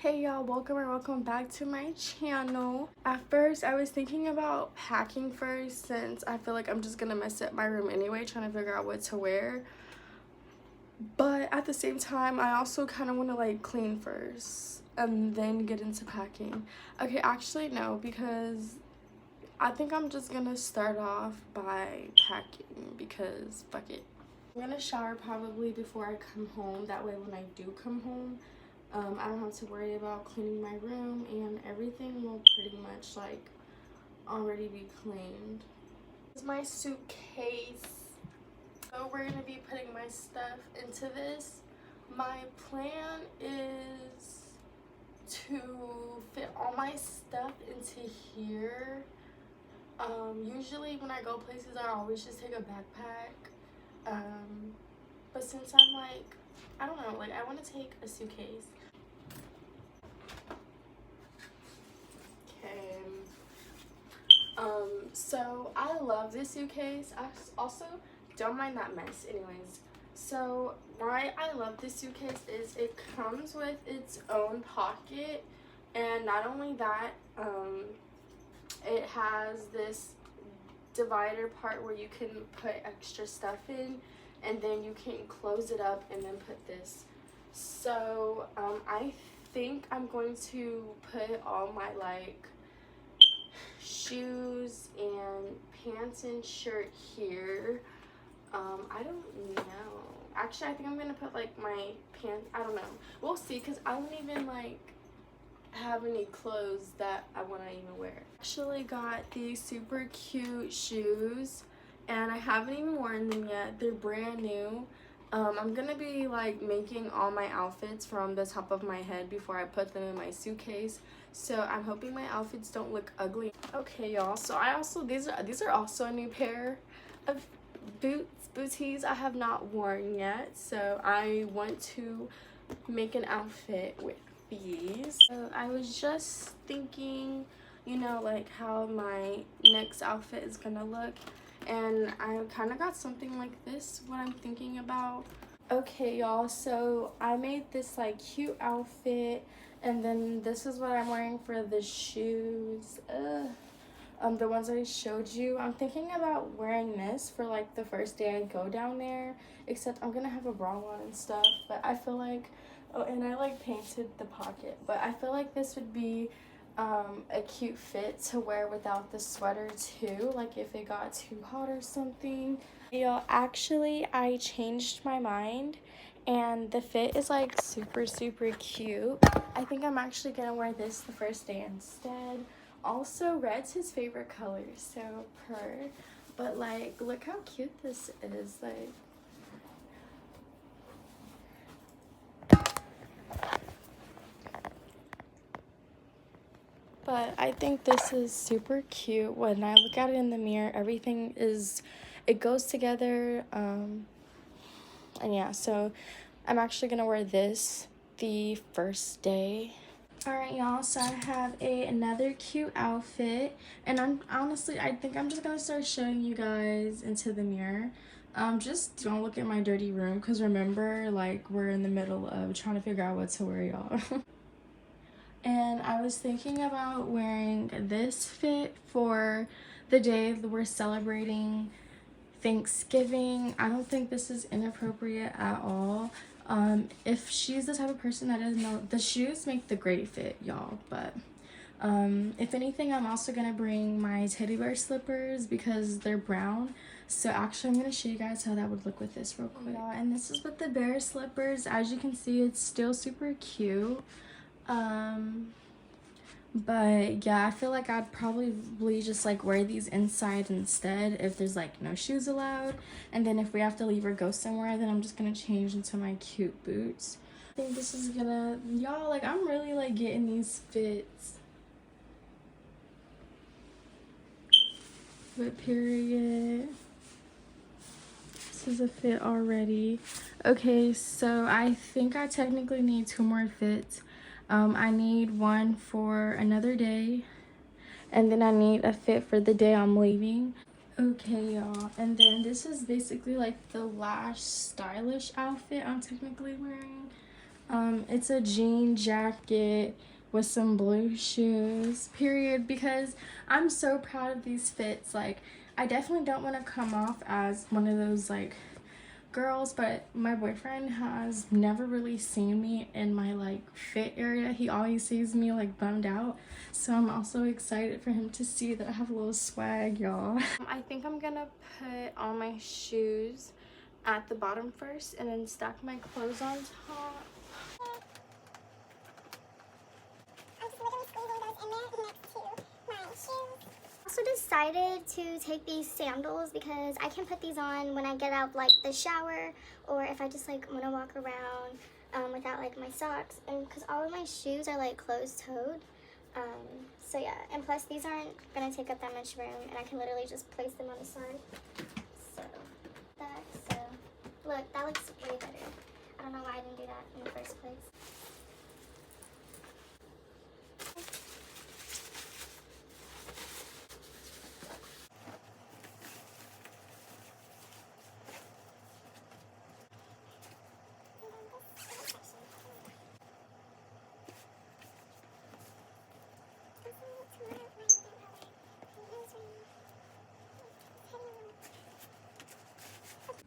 Hey y'all, welcome back to my channel. At first I was thinking about packing first, since I feel like I'm just gonna mess up my room anyway trying to figure out what to wear, but at the same time I also kind of want to like clean first and then get into packing. Okay, actually no, because I think I'm just gonna start off by packing because fuck it. I'm gonna shower probably before I come home, that way when I do come home I don't have to worry about cleaning my room and everything will pretty much like already be cleaned. This is my suitcase. So we're gonna be putting my stuff into this. My plan is to fit all my stuff into here. Usually when I go places I always just take a backpack. But since I'm like, I don't know, like I want to take a suitcase. Okay. So I love this suitcase. I also don't mind that mess anyways. So why I love this suitcase is it comes with its own pocket, and not only that, it has this divider part where you can put extra stuff in, and then you can close it up and then put this. So I think I'm going to put all my like shoes and pants and shirt here. I don't know. Actually, I think I'm gonna put like my pants. I don't know. We'll see, because I don't even like have any clothes that I want to even wear. Actually got these super cute shoes and I haven't even worn them yet. They're brand new. I'm gonna be like making all my outfits from the top of my head before I put them in my suitcase, so I'm hoping my outfits don't look ugly. Okay y'all, so these are also a new pair of booties I have not worn yet, so I want to make an outfit with these. So I was just thinking, you know, like how my next outfit is gonna look, and I kind of got something like this, what I'm thinking about. Okay y'all, so I made this like cute outfit, and then this is what I'm wearing for the shoes. The ones I showed you. I'm thinking about wearing this for like the first day I go down there, except I'm gonna have a bra on and stuff, but I feel like, oh, and I like painted the pocket, but I feel like this would be a cute fit to wear without the sweater too, like if it got too hot or something. Y'all, actually I changed my mind and the fit is like super cute. I think I'm actually gonna wear this the first day instead. Also, red's his favorite color, so but like look how cute this is. Like, but I think this is super cute. When I look at it in the mirror, everything is, it goes together. And yeah, so I'm actually gonna wear this the first day. Alright y'all, so I have another cute outfit, and I think I'm just gonna start showing you guys into the mirror. Just don't look at my dirty room, because remember, like, we're in the middle of trying to figure out what to wear, y'all. And I was thinking about wearing this fit for the day that we're celebrating Thanksgiving. I don't think this is inappropriate at all. If she's the type of person that doesn't know, the shoes make the great fit, y'all, but if anything, I'm also gonna bring my teddy bear slippers because they're brown. So actually I'm gonna show you guys how that would look with this real quick. Yeah, and this is with the bear slippers. As you can see, it's still super cute. But yeah, I feel like I'd probably just like wear these inside instead if there's like no shoes allowed, and then if we have to leave or go somewhere, then I'm just gonna change into my cute boots. I think this is gonna, y'all, like I'm really like getting these fits. But period, this is a fit already. Okay, so I think I technically need 2 more fits. I need one for another day, and then I need a fit for the day I'm leaving. Okay y'all, and then this is basically like the last stylish outfit I'm technically wearing. It's a jean jacket with some blue shoes, period, because I'm so proud of these fits. Like, I definitely don't want to come off as one of those, like, girls, but my boyfriend has never really seen me in my, like, fit area. He always sees me, like, bummed out, so I'm also excited for him to see that I have a little swag, y'all. I think I'm gonna put all my shoes at the bottom first and then stack my clothes on top. Also decided to take these sandals because I can put these on when I get out like the shower, or if I just like want to walk around without like my socks, and because all of my shoes are like closed-toed. So yeah, and plus these aren't gonna take up that much room, and I can literally just place them on the side. So look, that looks way better. I don't know why I didn't do that in the first place.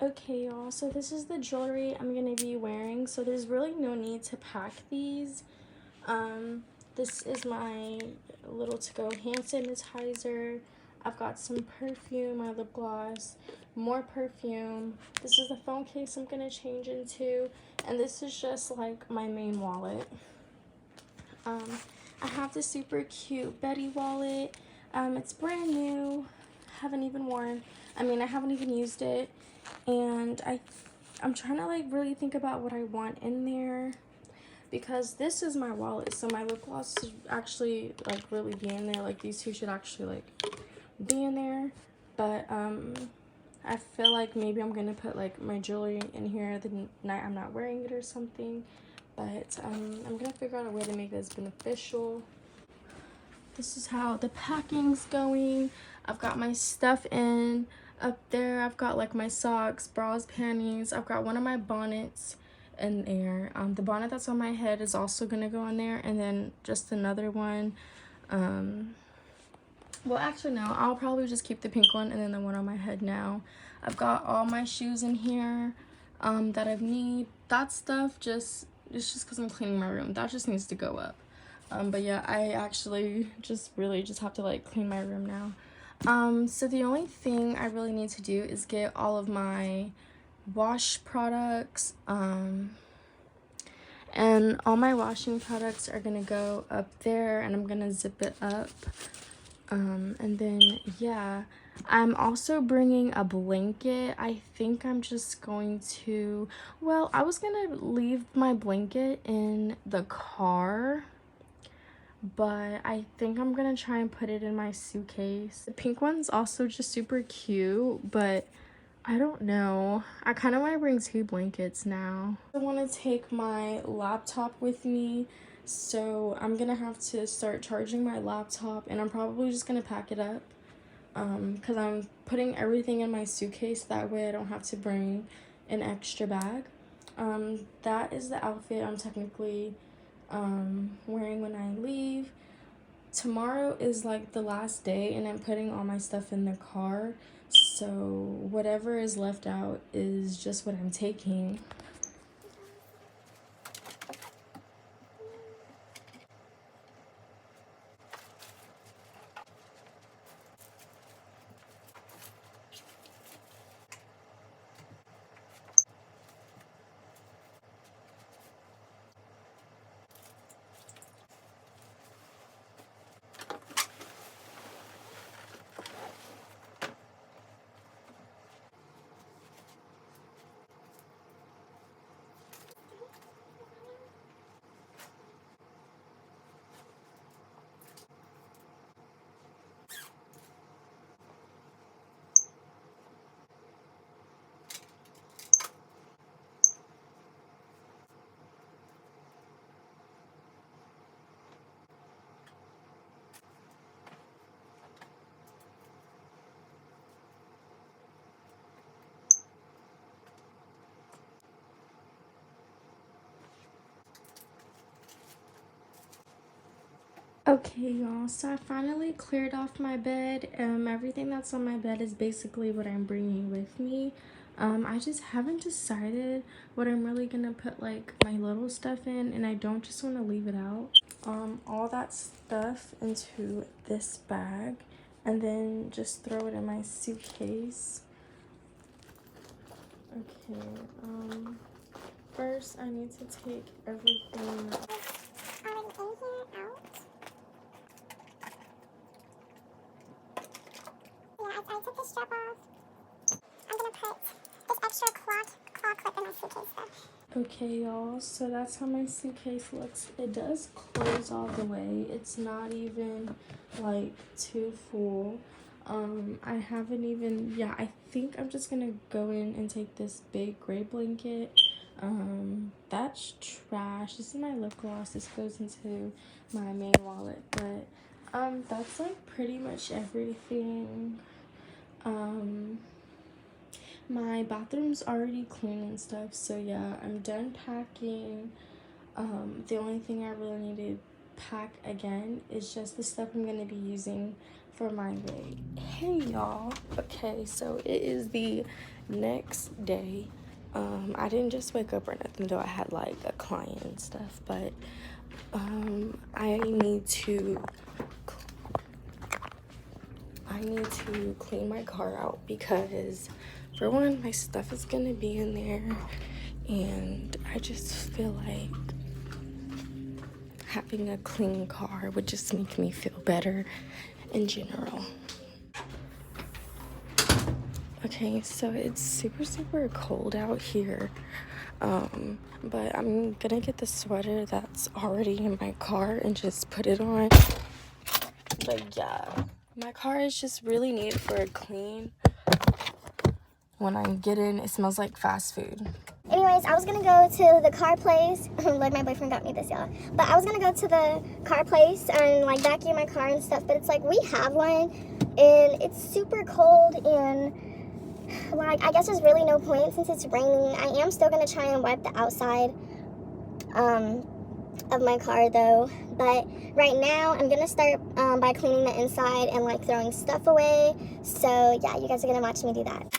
Okay, y'all, so this is the jewelry I'm gonna be wearing. So there's really no need to pack these. This is my little to-go hand sanitizer. I've got some perfume, my lip gloss, more perfume. This is the phone case I'm gonna change into, and this is just like my main wallet. I have this super cute Betty wallet. It's brand new. Haven't even worn. I haven't even used it. And I'm trying to like really think about what I want in there, because this is my wallet, so my lip gloss should actually like really be in there. Like these two should actually like be in there, but I feel like maybe I'm gonna put like my jewelry in here the night I'm not wearing it or something. But I'm gonna figure out a way to make this beneficial. This is how the packing's going. I've got my stuff in up there. I've got like my socks, bras, panties. I've got one of my bonnets in there. The bonnet that's on my head is also gonna go in there, and then just another one. Well, actually no, I'll probably just keep the pink one and then the one on my head now. I've got all my shoes in here that I need. That stuff it's just because I'm cleaning my room. That just needs to go up. But yeah, I actually really just have to like clean my room now. So the only thing I really need to do is get all of my wash products, and all my washing products are gonna go up there, and I'm gonna zip it up. And then yeah, I'm also bringing a blanket. I think I'm just going to, well, I was gonna leave my blanket in the car, but I think I'm gonna try and put it in my suitcase. The pink one's also just super cute, but I don't know. I kind of want to bring 2 blankets now. I want to take my laptop with me, so I'm gonna have to start charging my laptop, and I'm probably just gonna pack it up because I'm putting everything in my suitcase. That way I don't have to bring an extra bag. That is the outfit I'm technically wearing when I leave. Tomorrow is like the last day, and I'm putting all my stuff in the car, so whatever is left out is just what I'm taking. Okay, y'all, so I finally cleared off my bed. Everything that's on my bed is basically what I'm bringing with me. I just haven't decided what I'm really gonna put like my little stuff in, and I don't just want to leave it out. All that stuff into this bag, and then just throw it in my suitcase. Okay, first I need to take everything. I took the strap off. I'm gonna put this extra claw clip in my suitcase though. Okay, y'all, so that's how my suitcase looks. It does close all the way. It's not even like too full. I haven't even, yeah, I think I'm just gonna go in and take this big gray blanket. That's trash. This is my lip gloss. This goes into my main wallet, but that's like pretty much everything. My bathroom's already clean and stuff, so yeah, I'm done packing. The only thing I really need to pack again is just the stuff I'm gonna be using for my wig. Hey y'all. Okay, so it is the next day. I didn't just wake up or nothing, though I had like a client and stuff, but I need to clean my car out because for one, my stuff is gonna be in there, and I just feel like having a clean car would just make me feel better in general. Okay, so it's super cold out here, but I'm gonna get the sweater that's already in my car and just put it on. But yeah, my car is just really needed for a clean. When I get in, it smells like fast food. Anyways, I was gonna go to the car place. Like, my boyfriend got me this, y'all. But I was gonna go to the car place and like vacuum my car and stuff. But it's like we have one, and it's super cold, and like I guess there's really no point since it's raining. I am still gonna try and wipe the outside of my car though. But right now I'm gonna start by cleaning the inside and like throwing stuff away. So yeah, you guys are gonna watch me do that.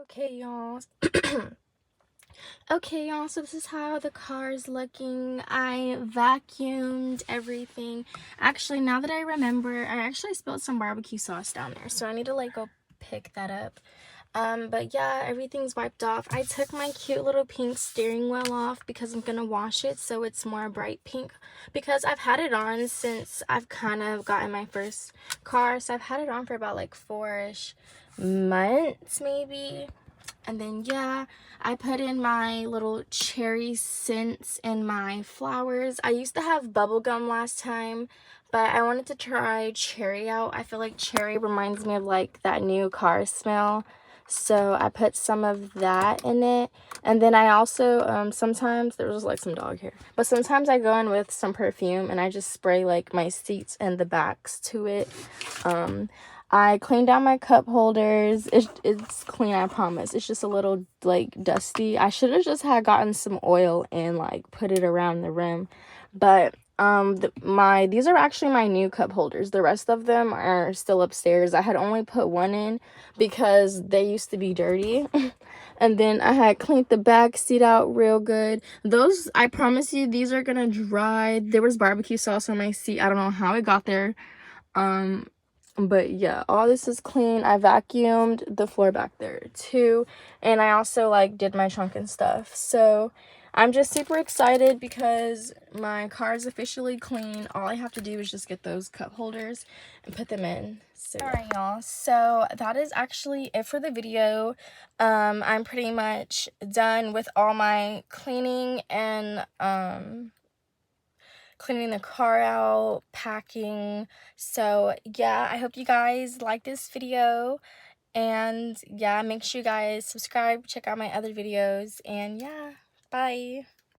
Okay, y'all. Okay, y'all, so this is how the car is looking. I vacuumed everything. Actually, now that I remember, I actually spilled some barbecue sauce down there, so I need to like go pick that up. But yeah, everything's wiped off. I took my cute little pink steering wheel off because I'm gonna wash it so it's more bright pink, because I've had it on since I've kind of gotten my first car. So I've had it on for about like 4-ish months maybe. And then yeah, I put in my little cherry scents in my flowers. I used to have bubblegum last time, but I wanted to try cherry out. I feel like cherry reminds me of like that new car smell. So I put some of that in it. And then I also, sometimes, there was like some dog hair. But sometimes I go in with some perfume and I just spray like my seats and the backs to it. I cleaned out my cup holders. It's clean, I promise. It's just a little like dusty. I should have just had gotten some oil and like put it around the rim. But these are actually my new cup holders. The rest of them are still upstairs. I had only put one in because they used to be dirty. And then I had cleaned the back seat out real good. Those, I promise you, these are gonna dry. There was barbecue sauce on my seat. I don't know how it got there. But yeah, all this is clean. I vacuumed the floor back there too, and I also like did my trunk and stuff. So I'm just super excited because my car is officially clean. All I have to do is just get those cup holders and put them in. So alright, y'all, so that is actually it for the video. I'm pretty much done with all my cleaning and cleaning the car out, packing. So yeah, I hope you guys like this video, and yeah, make sure you guys subscribe, check out my other videos, and yeah, bye.